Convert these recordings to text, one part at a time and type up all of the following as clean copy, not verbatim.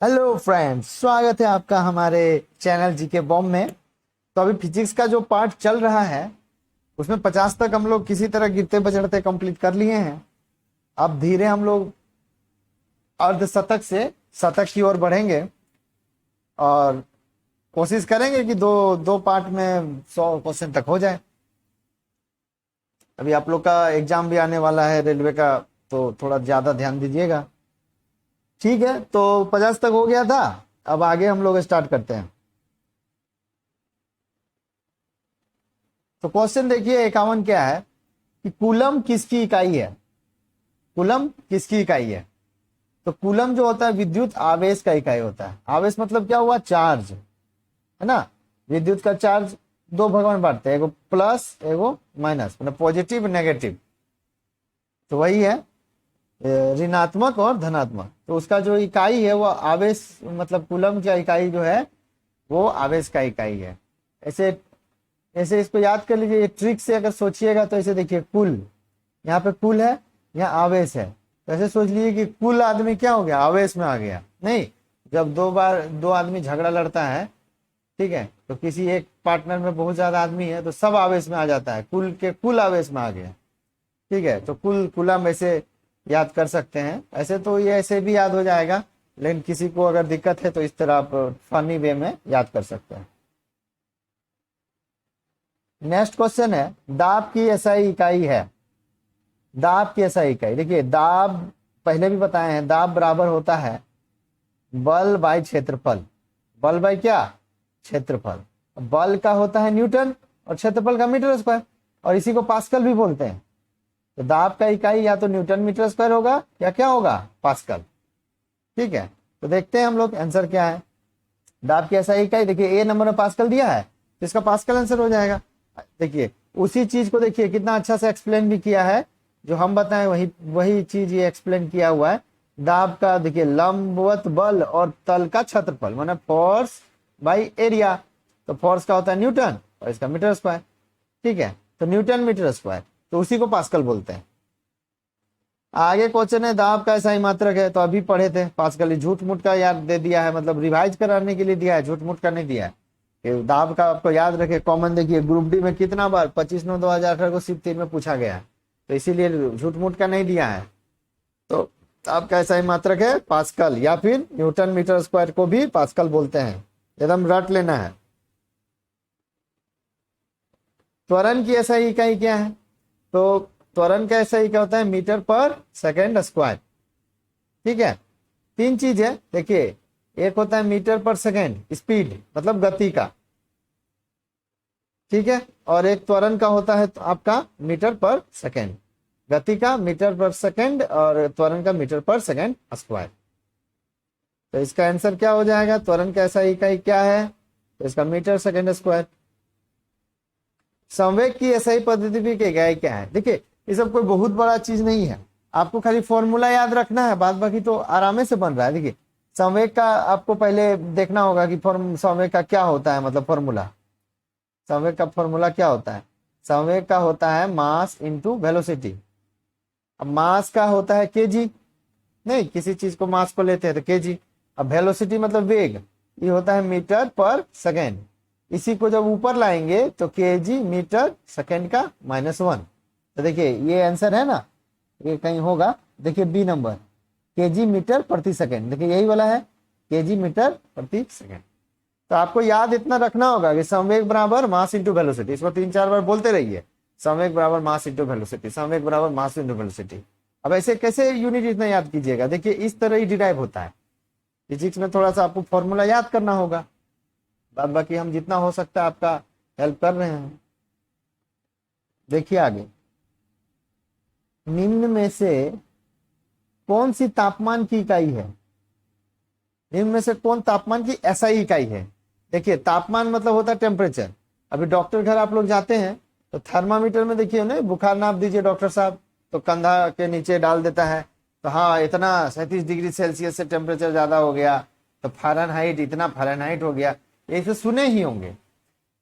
Hello friends, स्वागत है आपका हमारे चैनल जीके बॉम में। तो अभी फिजिक्स का जो पार्ट चल रहा है उसमें 50 तक हम लोग किसी तरह गिरते बजड़ते कंप्लीट कर लिए हैं। अब धीरे हम लोग अर्ध शतक से शतक की ओर बढ़ेंगे और कोशिश करेंगे कि दो दो पार्ट में 100 क्वेश्चन तक हो जाए। अभी आप लोग का एग्जाम भी आने वाला है रेलवे का, तो थोड़ा ज्यादा ध्यान दीजिएगा। ठीक है, तो 50 तक हो गया था। अब आगे हम लोग स्टार्ट करते हैं। तो क्वेश्चन देखिए 51 क्या है कि कूलम किसकी इकाई है। कूलम किसकी इकाई है? तो कूलम जो होता है विद्युत आवेश का इकाई होता है। आवेश मतलब क्या हुआ? चार्ज, है ना। विद्युत का चार्ज दो भाग में बांटते हैं, एगो प्लस एगो माइनस, मतलब पॉजिटिव नेगेटिव। तो वही है ऋणात्मक और धनात्मक। तो उसका जो इकाई है वो आवेश, मतलब कूलम की इकाई जो है वो आवेश का इकाई है। ऐसे ऐसे इसको याद कर लीजिए। ये ट्रिक से अगर सोचिएगा तो ऐसे देखिए, कुल, यहाँ पे कुल है, यहाँ आवेश है। तो ऐसे सोच लीजिए कि कुल आदमी क्या हो गया? आवेश में आ गया। नहीं, जब दो आदमी झगड़ा लड़ता है, ठीक है, तो किसी एक पार्टनर में बहुत ज्यादा आदमी है तो सब आवेश में आ जाता है, कुल के कुल आवेश में आ गया। ठीक है, तो कुल कुलम ऐसे याद कर सकते हैं। ऐसे तो ये ऐसे भी याद हो जाएगा, लेकिन किसी को अगर दिक्कत है तो इस तरह आप फनी वे में याद कर सकते हैं। नेक्स्ट क्वेश्चन है, दाब की एसआई इकाई है। दाब की एसआई इकाई देखिए, दाब पहले भी बताए हैं, दाब बराबर होता है बल बाई क्षेत्रफल। बल बाई क्या? क्षेत्रफल। बल का होता है न्यूटन और क्षेत्रफल का मीटर स्क्वायर, और इसी को पास्कल भी बोलते हैं। तो दाब का इकाई या तो न्यूटन मीटर स्क्वायर होगा या क्या होगा? पास्कल। ठीक है, तो देखते हैं हम लोग आंसर क्या है। दाब की एसआई इकाई देखिए, ए नंबर में पास्कल दिया है तो इसका पास्कल आंसर हो जाएगा। देखिए उसी चीज को देखिए कितना अच्छा से एक्सप्लेन भी किया है, जो हम बताएं वही वही चीज ये एक्सप्लेन किया हुआ है। दाब का देखिए लंबवत बल और तल का क्षेत्रफल, माने फोर्स बाई एरिया। तो फोर्स का होता है न्यूटन और इसका मीटर स्क्वायर। ठीक है, तो न्यूटन मीटर स्क्वायर, तो उसी को पास्कल बोलते हैं। आगे क्वेश्चन है, दाब का ऐसा ही मात्रक है। तो अभी पढ़े थे पास्कल, झूठ मूठ का याद दे दिया है, मतलब रिवाइज कराने के लिए दिया है, झूठ मूठ का नहीं दिया है। कि दाब का आपको याद रखे। कॉमन देखिए ग्रुप डी में कितना बार 25/9/2018 को सिर्फ 3 में पूछा गया है, तो इसीलिए झूठ मूठ का नहीं दिया है। तो दाब का ऐसा ही मात्रक है पास्कल, या फिर न्यूटन मीटर स्क्वायर को भी पास्कल बोलते हैं। एकदम रट लेना है। त्वरण की ऐसा ही इकाई क्या है? तो त्वरण का ऐसा ही क्या होता है? मीटर पर सेकेंड स्क्वायर। ठीक है, तीन चीज है देखिए, एक होता है मीटर पर सेकेंड स्पीड, मतलब गति का। ठीक है, और एक त्वरण का होता है तो आपका मीटर पर सेकेंड। गति का मीटर पर सेकेंड और त्वरण का मीटर पर सेकेंड स्क्वायर। तो इसका आंसर क्या हो जाएगा? त्वरण का ऐसा इकाई क्या है? तो इसका मीटर सेकेंड स्क्वायर। संवेग की ऐसा ही पद्धति भी इकाई क्या है? देखिए ये सब कोई बहुत बड़ा चीज नहीं है, आपको खाली फॉर्मूला याद रखना है, बाद बाकी तो आराम से बन रहा है। देखिए संवेग का आपको पहले देखना होगा कि संवेग का क्या होता है, मतलब फॉर्मूला। संवेग का फॉर्मूला क्या होता है? संवेग का होता है मास इंटू वेलोसिटी। अब मास का होता है केजी, नहीं किसी चीज को मास को लेते हैं तो केजी। अब वेलोसिटी मतलब वेग, ये होता है मीटर पर सेकेंड। इसी को जब ऊपर लाएंगे तो केजी मीटर सेकेंड का -1। तो देखिए ये आंसर है ना, ये कहीं होगा। देखिए बी नंबर, केजी मीटर प्रति सेकेंड, देखिए यही वाला है, केजी मीटर प्रति सेकेंड। तो आपको याद इतना रखना होगा कि संवेग बराबर मास इंटू वेलोसिटी। इसको 3-4 बार बोलते रहिए, संवेग बराबर मास इंटू वेलोसिटी, संवेग बराबर मास इंटू वेलोसिटी। अब ऐसे कैसे यूनिट इतना याद कीजिएगा? देखिए इस तरह ही डिराइव होता है। फिजिक्स में थोड़ा सा आपको फॉर्मूला याद करना होगा, बाद बाकी हम जितना हो सकता है आपका हेल्प कर रहे हैं। देखिए आगे, निम्न में से कौन सी तापमान की इकाई है? निम्न में से कौन तापमान की एसआई इकाई है? देखिए तापमान मतलब होता है टेम्परेचर। अभी डॉक्टर घर आप लोग जाते हैं तो थर्मामीटर में देखिए ना, बुखार नाप दीजिए डॉक्टर साहब, तो कंधा के नीचे डाल देता है, तो हाँ इतना 37 डिग्री सेल्सियस से टेम्परेचर ज्यादा हो गया, तो फ़ारेनहाइट इतना फ़ारेनहाइट हो गया, ये तो सुने ही होंगे।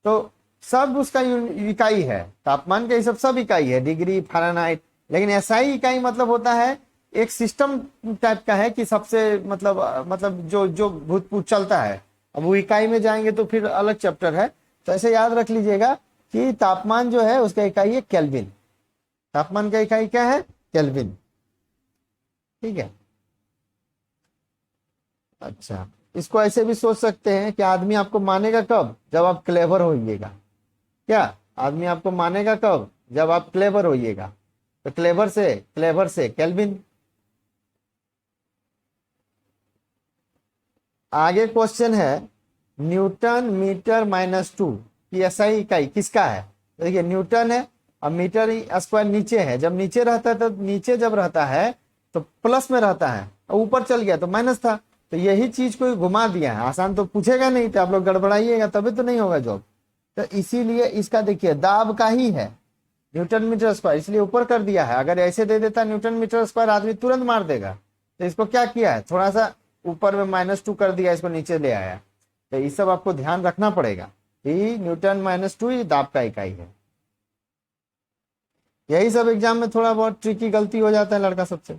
तो सब उसका इकाई है, तापमान का ये सब इकाई है, डिग्री फ़ारेनहाइट। लेकिन एसआई इकाई मतलब होता है एक सिस्टम टाइप का है कि सबसे मतलब जो जो भूतपूर्व चलता है। अब वो इकाई में जाएंगे तो फिर अलग चैप्टर है। तो ऐसे याद रख लीजिएगा कि तापमान जो है उसका इकाई है केल्विन। तापमान का इकाई क्या है? केल्विन। ठीक है। अच्छा, इसको ऐसे भी सोच सकते हैं कि आदमी आपको मानेगा कब? जब आप क्लेवर होइएगा। क्या आदमी आपको मानेगा कब? जब आप क्लेवर होइएगा। तो क्लेवर से केल्विन। आगे क्वेश्चन है, न्यूटन मीटर -2 की एसआई इकाई किसका है? देखिए न्यूटन है और मीटर स्क्वायर नीचे है। जब नीचे रहता है तो नीचे जब रहता है तो प्लस में रहता है, और ऊपर चल गया तो माइनस था। तो यही चीज को घुमा दिया है। आसान तो पूछेगा नहीं, तो आप लोग गड़बड़ाइएगा तभी तो नहीं होगा जॉब। तो इसीलिए इसका देखिए दाब का ही है न्यूटन मीटर स्क्वायर, इसलिए ऊपर कर दिया है। अगर ऐसे दे देता न्यूटन मीटर स्क्वायर आदमी तुरंत मार देगा। तो इसको क्या किया है, थोड़ा सा ऊपर में -2 कर दिया, इसको नीचे ले आया। तो ये सब आपको ध्यान रखना पड़ेगा कि न्यूटन -2 ये दाब का इकाई है। यही सब एग्जाम में थोड़ा बहुत ट्रिकी गलती हो जाता है लड़का सबसे।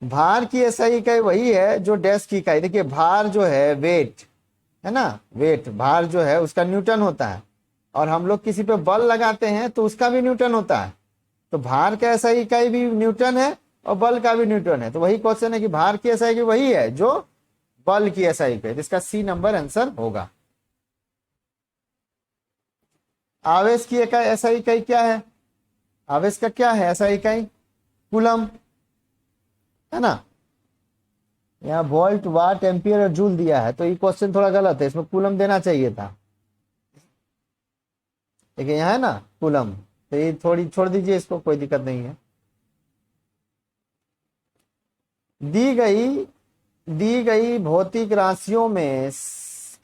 भार की एसआई इकाई वही है जो डैश की इकाई। देखिए भार जो है वेट है ना, वेट भार जो है उसका न्यूटन होता है। और हम लोग किसी पे बल लगाते हैं तो उसका भी न्यूटन होता है। तो भार का एसआई इकाई भी न्यूटन है और बल का भी न्यूटन है। तो वही क्वेश्चन है कि भार की एसआई इकाई वही है जो बल की एसआई इकाई। तो इसका सी नंबर आंसर होगा। आवेश की एसआई इकाई क्या है? आवेश का क्या है एसआई इकाई? कूलम है ना। यहाँ वोल्ट वाट एम्पियर और जूल दिया है, तो ये क्वेश्चन थोड़ा गलत है, इसमें कूलम देना चाहिए था। देखिए यहाँ है ना कूलम, तो ये थोड़ी छोड़ दीजिए इसको, कोई दिक्कत नहीं है। दी गई भौतिक राशियों में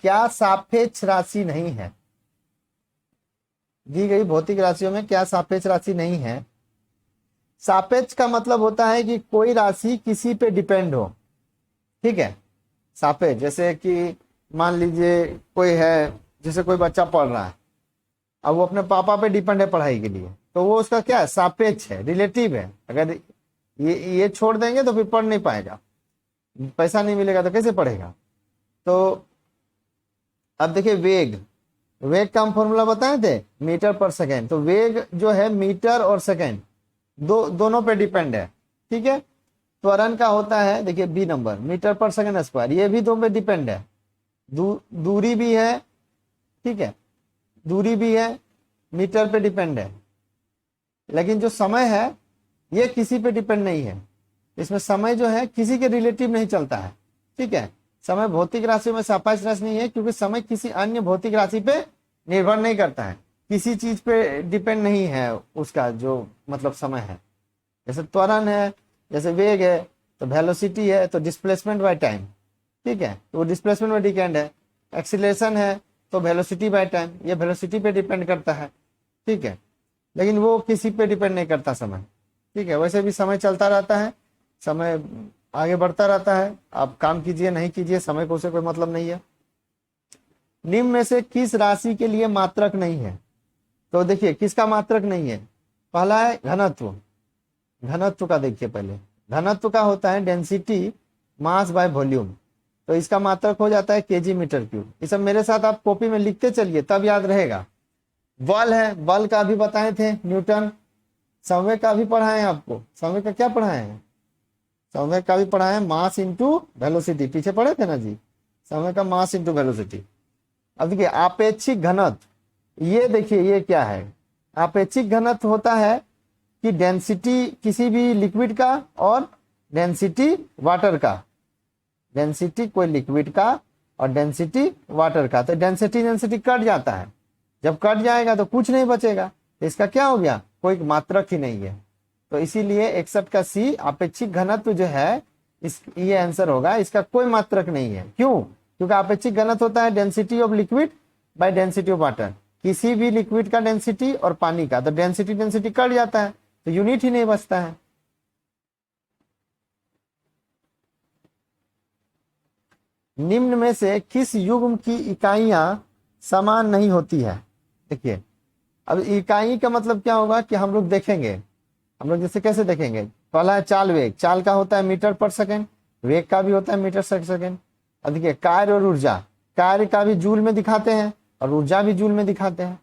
क्या सापेक्ष राशि नहीं है? दी गई भौतिक राशियों में क्या सापेक्ष राशि नहीं है? सापेक्ष का मतलब होता है कि कोई राशि किसी पे डिपेंड हो। ठीक है, सापेक्ष जैसे कि मान लीजिए कोई है, जैसे कोई बच्चा पढ़ रहा है, अब वो अपने पापा पे डिपेंड है पढ़ाई के लिए, तो वो उसका क्या है? सापेक्ष है, रिलेटिव है। अगर ये छोड़ देंगे तो फिर पढ़ नहीं पाएगा, पैसा नहीं मिलेगा तो कैसे पढ़ेगा। तो अब देखिए वेग का हम फॉर्मूला बताए थे मीटर पर सेकेंड। तो वेग जो है मीटर और सेकेंड दोनों पे डिपेंड है। ठीक है, त्वरण का होता है देखिए बी नंबर मीटर पर सेकेंड स्क्वायर, ये भी दो पे डिपेंड है। दूरी भी है, ठीक है, दूरी भी है, मीटर पे डिपेंड है। लेकिन जो समय है ये किसी पे डिपेंड नहीं है। इसमें समय जो है किसी के रिलेटिव नहीं चलता है। ठीक है, समय भौतिक राशियों में सापेक्ष राशि नहीं है, क्योंकि समय किसी अन्य भौतिक राशि पे निर्भर नहीं करता है, किसी चीज पे डिपेंड नहीं है उसका जो मतलब समय है। जैसे त्वरण है, जैसे वेग है, तो वेलोसिटी है, तो डिस्प्लेसमेंट बाय टाइम। ठीक है, तो वो डिस्प्लेसमेंट में डिपेंड है। एक्सीलरेशन है तो वेलोसिटी बाय टाइम, ये वेलोसिटी पे डिपेंड करता है। ठीक है, लेकिन वो किसी पे डिपेंड नहीं करता समय। ठीक है, वैसे भी समय चलता रहता है, समय आगे बढ़ता रहता है। आप काम कीजिए नहीं कीजिए, समय को उसे कोई मतलब नहीं है। निम्न में से किस राशि के लिए मात्रक नहीं है? तो देखिए किसका मात्रक नहीं है। पहला है घनत्व। घनत्व का देखिए पहले, घनत्व का होता है डेंसिटी मास बाय वॉल्यूम। तो इसका मात्रक हो जाता है केजी मीटर क्यूब। ये सब मेरे साथ आप कॉपी में लिखते चलिए तब याद रहेगा। बल है, बल का भी बताए थे न्यूटन। समय का भी पढ़ाए हैं आपको। समय का क्या पढ़ाए हैं? समय का भी पढ़ाए हैं मास इंटू वेलोसिटी, पीछे पढ़े थे ना जी। समय का मास इंटू वेलोसिटी। अब देखिए आपेक्षिक घनत्व, ये देखिए ये क्या है। आपेक्षिक घनत्व होता है कि डेंसिटी किसी भी लिक्विड का और डेंसिटी वाटर का। डेंसिटी कोई लिक्विड का और डेंसिटी वाटर का। तो डेंसिटी कट जाता है, जब कट जाएगा तो कुछ नहीं बचेगा। तो इसका क्या हो गया? कोई मात्रक ही नहीं है। तो इसीलिए 61 का सी आपेक्षिक घनत्व जो है ये आंसर होगा। इसका कोई मात्रक नहीं है। क्यों? क्योंकि आपेक्षिक घनत्व होता है density of liquid by density of water. किसी भी लिक्विड का डेंसिटी और पानी का, तो डेंसिटी कट जाता है तो यूनिट ही नहीं बचता है। निम्न में से किस युग्म की इकाइयां समान नहीं होती है? देखिए अब इकाई का मतलब क्या होगा कि हम लोग देखेंगे, हम लोग जैसे कैसे देखेंगे, पहला है चाल वेग, चाल का होता है मीटर पर सेकेंड, वेग का भी होता है मीटर सेकेंड। अब देखिए कार्य और ऊर्जा, कार्य का भी जूल में दिखाते हैं और ऊर्जा भी जूल में दिखाते हैं।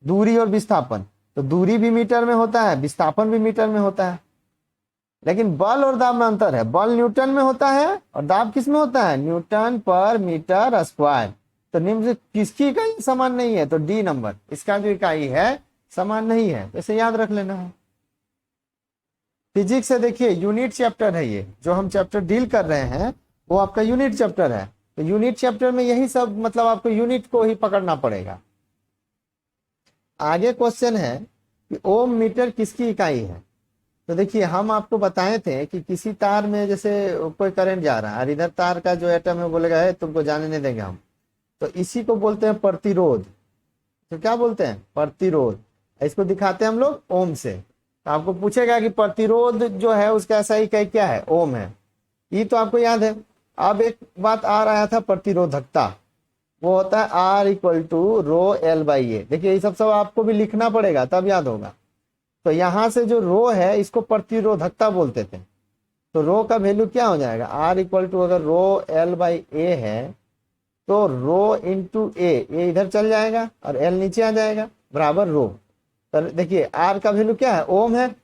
दूरी और विस्थापन, तो दूरी भी मीटर में होता है, विस्थापन भी मीटर में होता है। लेकिन बल और दाब में अंतर है, बल न्यूटन में होता है और दाब किस में होता है, न्यूटन पर मीटर स्क्वायर। तो निम्न से किसकी इकाई समान नहीं है, तो डी नंबर, इसका जो इकाई है समान नहीं है, तो इसे याद रख लेना है। फिजिक्स से देखिए यूनिट चैप्टर है, ये जो हम चैप्टर डील कर रहे हैं वो आपका यूनिट चैप्टर है। तो यूनिट चैप्टर में यही सब मतलब आपको यूनिट को ही पकड़ना पड़ेगा। आगे क्वेश्चन है कि ओम मीटर किसकी इकाई है। तो देखिए हम आपको बताए थे कि किसी तार में जैसे कोई करंट जा रहा है और इधर तार का जो एटम है बोलेगा है तुमको जाने नहीं देंगे हम, तो इसी को बोलते हैं प्रतिरोध। तो क्या बोलते हैं, प्रतिरोध। इसको दिखाते हैं हम लोग ओम से। तो आपको पूछेगा कि प्रतिरोध जो है उसका ऐसा इकाई क्या है, ओम है, ये तो आपको याद है। अब एक बात आ रहा था प्रतिरोधकता, वो होता है R equal to rho L by A. देखिए ये सब आपको भी लिखना पड़ेगा तब याद होगा। तो यहां से जो रो है इसको प्रतिरोधकता बोलते थे। तो रो का वैल्यू क्या हो जाएगा, R इक्वल टू अगर रो एल बाई ए है तो रो इंटू ए इधर चल जाएगा और एल नीचे आ जाएगा बराबर रो। तो देखिए R का वैल्यू क्या है, ओम है,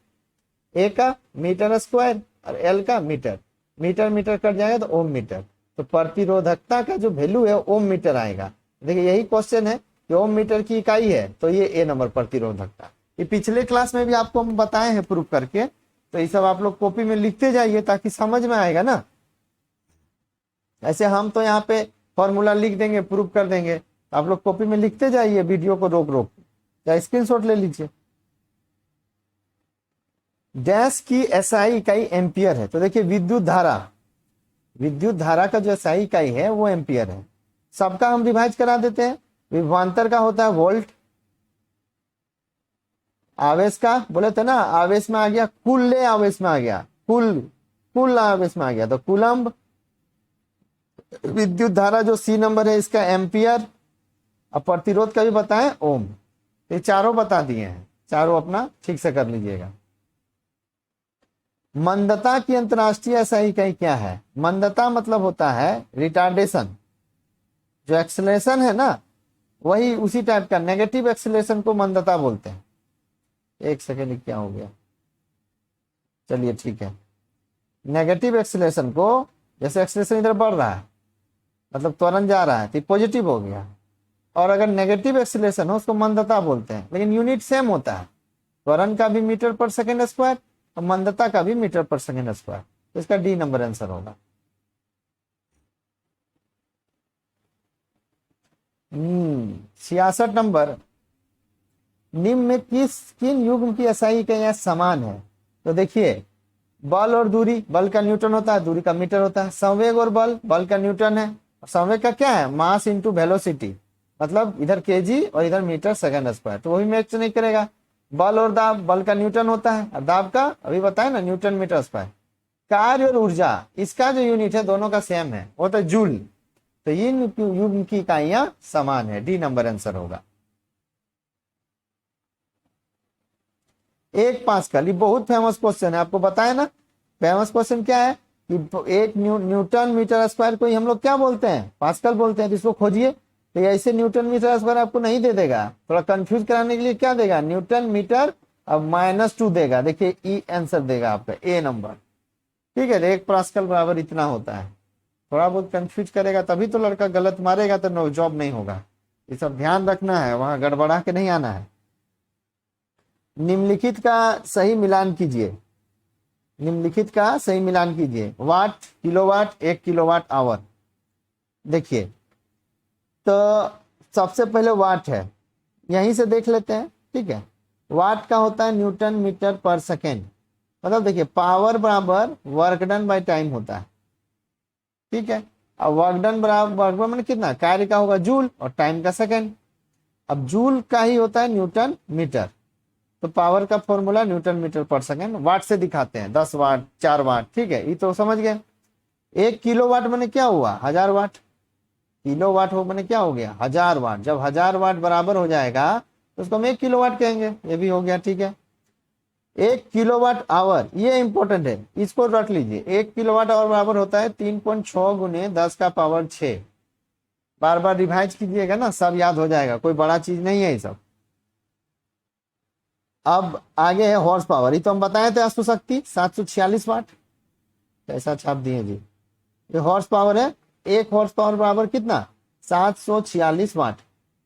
ए का मीटर स्क्वायर और एल का मीटर, मीटर मीटर कट जाएगा तो ओम मीटर। तो प्रतिरोधकता का जो वैल्यू है ओम मीटर आएगा। देखिए यही क्वेश्चन है कि ओम मीटर की इकाई है, तो ये ए नंबर प्रतिरोधकता। ये पिछले क्लास में भी आपको हम बताए हैं प्रूफ करके, तो ये सब आप लोग कॉपी में लिखते जाइए ताकि समझ में आएगा ना। ऐसे हम तो यहाँ पे फॉर्मूला लिख देंगे, प्रूफ कर देंगे, आप लोग कॉपी में लिखते जाइए, वीडियो को रोक रोक या स्क्रीनशॉट ले लीजिए। डैश की एसआई इकाई एम्पियर है। तो देखिए विद्युत धारा, विद्युत धारा का जो एसआई इकाई है वो एम्पियर है। सबका हम रिवाइज करा देते हैं। विभवांतर का होता है वोल्ट, आवेश का बोले थे ना, आवेश में आ गया कुल आवेश में आ गया, कुल आवेश में आ गया तो कूलम्ब। विद्युत धारा जो सी नंबर है इसका एम्पियर। अब प्रतिरोध का भी बताएं ओम। ये चारों बता दिए हैं, चारों अपना ठीक से कर लीजिएगा। मंदता की अंतरराष्ट्रीय एसआई इकाई क्या है, मंदता मतलब होता है रिटार्डेशन। जो एक्सेलरेशन है ना वही उसी टाइप का, नेगेटिव एक्सेलरेशन को मंदता बोलते हैं। एक सेकेंड क्या हो गया, चलिए ठीक है। नेगेटिव एक्सेलरेशन को, जैसे एक्सेलरेशन इधर बढ़ रहा है मतलब त्वरण जा रहा है तो पॉजिटिव हो गया, और अगर नेगेटिव एक्सेलरेशन हो उसको मंदता बोलते हैं, लेकिन यूनिट सेम होता है। त्वरण का भी मीटर पर सेकेंड स्क्वायर और मंदता का भी मीटर पर सेकेंड स्क्वायर। तो इसका डी नंबर आंसर होगा। 66 नंबर, निम्न में किन युग्म की एसआई इकाइयां समान है। तो देखिए बल और दूरी, बल का न्यूटन होता है, दूरी का मीटर होता है। संवेग और बल, बल का न्यूटन है, संवेग का क्या है, मास इंटू वेलोसिटी, मतलब इधर केजी और इधर मीटर सेकंड स्क्वायर, तो वही मैच नहीं करेगा। बल और दाब, बल का न्यूटन होता है और दाब का अभी बताया ना न्यूटन मीटर स्क्वायर। कार्य और ऊर्जा, इसका जो यूनिट है दोनों का सेम है, वो तो जूल। तो इन युग्म की इकाइयां समान है, डी नंबर आंसर होगा। 1 पास्कल, ये बहुत फेमस क्वेश्चन है, आपको बताया ना। फेमस क्वेश्चन क्या है कि 1 न्यूटन मीटर स्क्वायर को ही हम लोग क्या बोलते हैं, पास्कल बोलते हैं। तो इसको खोजिए, तो ऐसे न्यूटन मीटर स्क्वायर आपको नहीं दे देगा, थोड़ा कंफ्यूज कराने के लिए क्या देगा, न्यूटन मीटर अब -2 देगा। देखिए ई आंसर देगा आपका ए नंबर, ठीक है। 1 पास्कल बराबर इतना होता है, थोड़ा बहुत कंफ्यूज करेगा तभी तो लड़का गलत मारेगा, तो नो जॉब नहीं होगा। ये सब ध्यान रखना है, वहां गड़बड़ा के नहीं आना है। निम्नलिखित का सही मिलान कीजिए, निम्नलिखित का सही मिलान कीजिए। वाट, किलोवाट, 1 किलोवाट आवर। देखिए तो सबसे पहले वाट है, यहीं से देख लेते हैं, ठीक है। वाट का होता है न्यूटन मीटर पर सेकेंड, मतलब देखिए पावर बराबर वर्क डन बाय टाइम होता है, ठीक है। अब वर्क डन बराबर, वर्क डन मैंने कितना, कार्य का होगा जूल और टाइम का सेकेंड। अब जूल का ही होता है न्यूटन मीटर, तो पावर का फॉर्मूला न्यूटन मीटर पर सेकेंड। वाट से दिखाते हैं, 10 वाट, 4 वाट, ठीक है, ये तो समझ गए। 1 किलोवाट मैंने क्या हुआ, 1000 वाट। किलोवाट हो मैंने क्या हो गया, 1000 वाट। जब 1000 वाट बराबर हो जाएगा तो उसको हम 1 किलोवाट कहेंगे। ये भी हो गया, ठीक है। 1 किलोवाट आवर, ये इंपॉर्टेंट है, इसको रख लीजिए। 1 किलोवाट आवर बराबर होता है 3.6 गुने 10 का पावर 6। बार बार रिवाइज कीजिएगा ना, सब याद हो जाएगा, कोई बड़ा चीज नहीं है ये सब। अब आगे है हॉर्स पावर, ये तो हम बताए थे अश्व शक्ति 746 वाट, कैसा छाप दिए जी। ये हॉर्स पावर है, 1 हॉर्स पावर बराबर कितना, 746 वाट।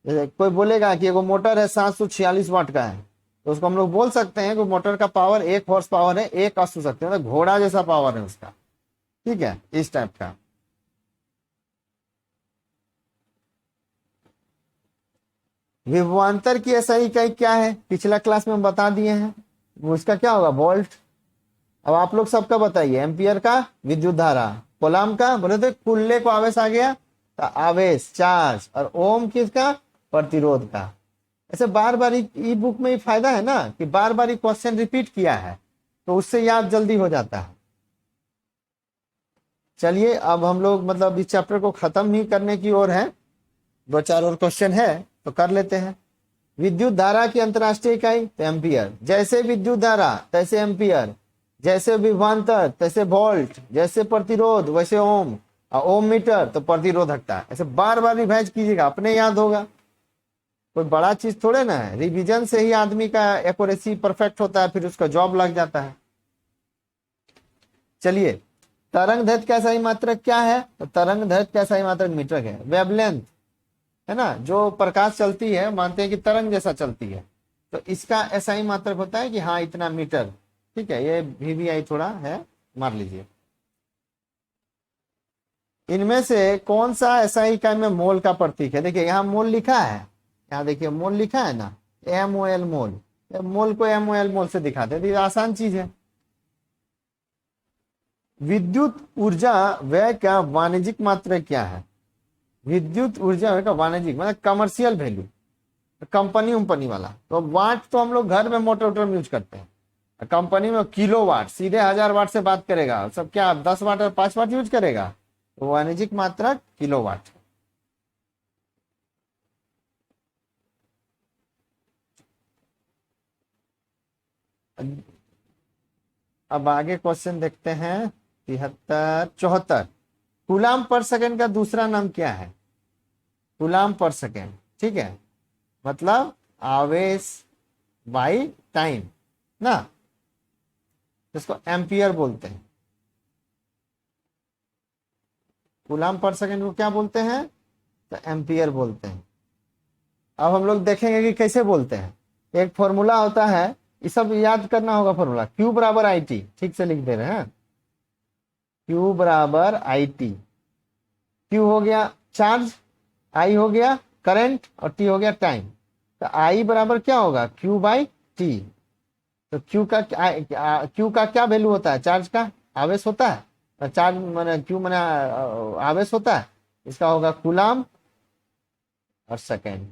जैसे कोई बोलेगा कि एगो मोटर है 746 वाट का है, तो उसको हम लोग बोल सकते हैं कि मोटर का पावर 1 हॉर्स पावर है, 1 अश्व शक्ति, मतलब घोड़ा जैसा पावर है उसका, ठीक है, इस टाइप का। विभवांतर की एसआई इकाई क्या है, पिछला क्लास में हम बता दिए हैं, वो इसका क्या होगा, वोल्ट। अब आप लोग सबका बताइए, एम्पियर का विद्युत धारा, कोलाम का बोले थे कुल्ले को आवेश आ गया तो आवेश चार्ज, और ओम किसका, प्रतिरोध का। ऐसे बार बार ई बुक में ही फायदा है ना कि बार बार क्वेश्चन रिपीट किया है, तो उससे याद जल्दी हो जाता है। चलिए अब हम लोग मतलब इस चैप्टर को खत्म ही करने की ओर है, 2-4 और क्वेश्चन है तो कर लेते हैं। विद्युत धारा की अंतरराष्ट्रीय इकाई तो एम्पियर, जैसे विद्युत धारा तैसे एम्पियर, जैसे विभवांतर तैसे वोल्ट, जैसे प्रतिरोध वैसे ओम, और ओम मीटर तो प्रतिरोधकता। ऐसे बार बार रिवाइज कीजिएगा, अपने याद होगा, कोई बड़ा चीज थोड़े ना है। रिवीजन से ही आदमी का एक्यूरेसी परफेक्ट होता है, फिर उसका जॉब लग जाता है। चलिए, तरंग दैर्ध्य का सही मात्रक क्या है, तो तरंग दैर्ध्य का सही मात्रक मीटर है। वेवलेंथ है ना, जो प्रकाश चलती है मानते हैं कि तरंग जैसा चलती है, तो इसका एसआई मात्रक होता है कि हाँ इतना मीटर, ठीक है। ये वीवीआई थोड़ा है, मार लीजिए। इनमें से कौन सा एसआई इकाई में मोल का प्रतीक है, देखिए यहाँ मोल लिखा है, यहाँ देखिए मोल लिखा है ना, MOL मोल, मोल को MOL मोल से दिखाते हैं, आसान चीज है। विद्युत ऊर्जा व्यय का वाणिज्यिक मात्रक क्या है, विद्युत ऊर्जा व्यय का वाणिज्यिक मतलब कमर्शियल वैल्यू, कंपनी उम्पनी वाला। तो वाट तो हम लोग घर में मोटर वोटर में यूज करते हैं, कंपनी में किलो वाट, सीधे 1000 वाट से बात करेगा, सब क्या 10 वाट और 5 वाट यूज करेगा, तो वाणिज्यिक मात्रक किलो वाट। अब आगे क्वेश्चन देखते हैं 74 कूलाम पर सेकंड का दूसरा नाम क्या है, कूलाम पर सेकंड, ठीक है, मतलब आवेश बाई टाइम ना, इसको एम्पियर बोलते हैं। कूलाम पर सेकंड को क्या बोलते हैं, तो एम्पियर बोलते हैं। अब हम लोग देखेंगे कि कैसे बोलते हैं। एक फॉर्मूला होता है, ये सब याद करना होगा फॉर्मूला, Q बराबर IT, ठीक से लिख दे रहे हैं, Q बराबर IT। Q हो गया चार्ज, I हो गया करंट, और T हो गया टाइम। तो I बराबर क्या होगा, Q बाई T। तो Q का क्या वैल्यू होता है, चार्ज का आवेश होता है, तो चार्ज माने Q माने आवेश होता है, इसका होगा कूलाम और सेकेंड।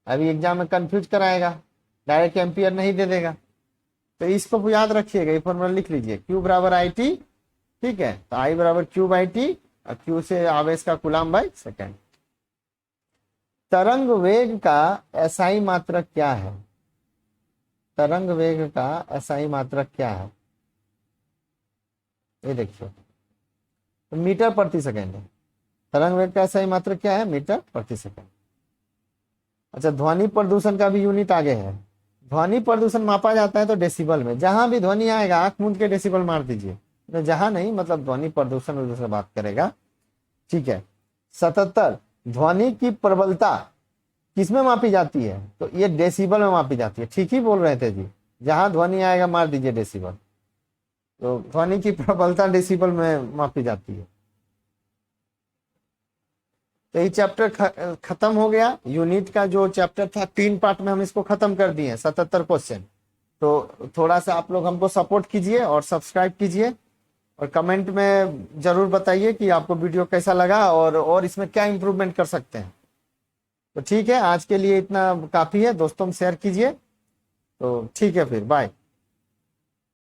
अभी एग्जाम में कंफ्यूज कराएगा, डायरेक्ट एम्पियर नहीं दे देगा, तो इसको याद रखिएगा, ये फॉर्मूला लिख लीजिए, Q बराबर IT, ठीक है। तो I बराबर Q बाई T, और Q से आवेश का कूलाम बाई सेकेंड। तरंग वेग का एसआई मात्रक क्या है, तरंग वेग का एसआई मात्रक क्या है, ये देखिए, तो मीटर प्रति सेकेंड है। तरंग वेग का एसआई मात्रक क्या है, मीटर प्रति सेकेंड। अच्छा, ध्वनि प्रदूषण का भी यूनिट आगे है। ध्वनि प्रदूषण मापा जाता है तो डेसिबल में, जहां भी ध्वनि आएगा आंख मूंद के डेसिबल मार दीजिए, तो जहां नहीं मतलब ध्वनि प्रदूषण से बात करेगा, ठीक है। 77 ध्वनि की प्रबलता किसमें मापी जाती है, तो ये डेसिबल में मापी जाती है, ठीक ही बोल रहे थे जी, जहां ध्वनि आएगा मार दीजिए डेसिबल। तो ध्वनि की प्रबलता डेसिबल में मापी जाती है। तो ये चैप्टर खत्म हो गया। यूनिट का जो चैप्टर था 3 पार्ट में हम इसको खत्म कर दिए, 77 क्वेश्चन। तो थोड़ा सा आप लोग हमको सपोर्ट कीजिए और सब्सक्राइब कीजिए, और कमेंट में जरूर बताइए कि आपको वीडियो कैसा लगा और इसमें क्या इंप्रूवमेंट कर सकते हैं। तो ठीक है, आज के लिए इतना काफी है, दोस्तों में शेयर कीजिए। तो ठीक है, फिर बाय।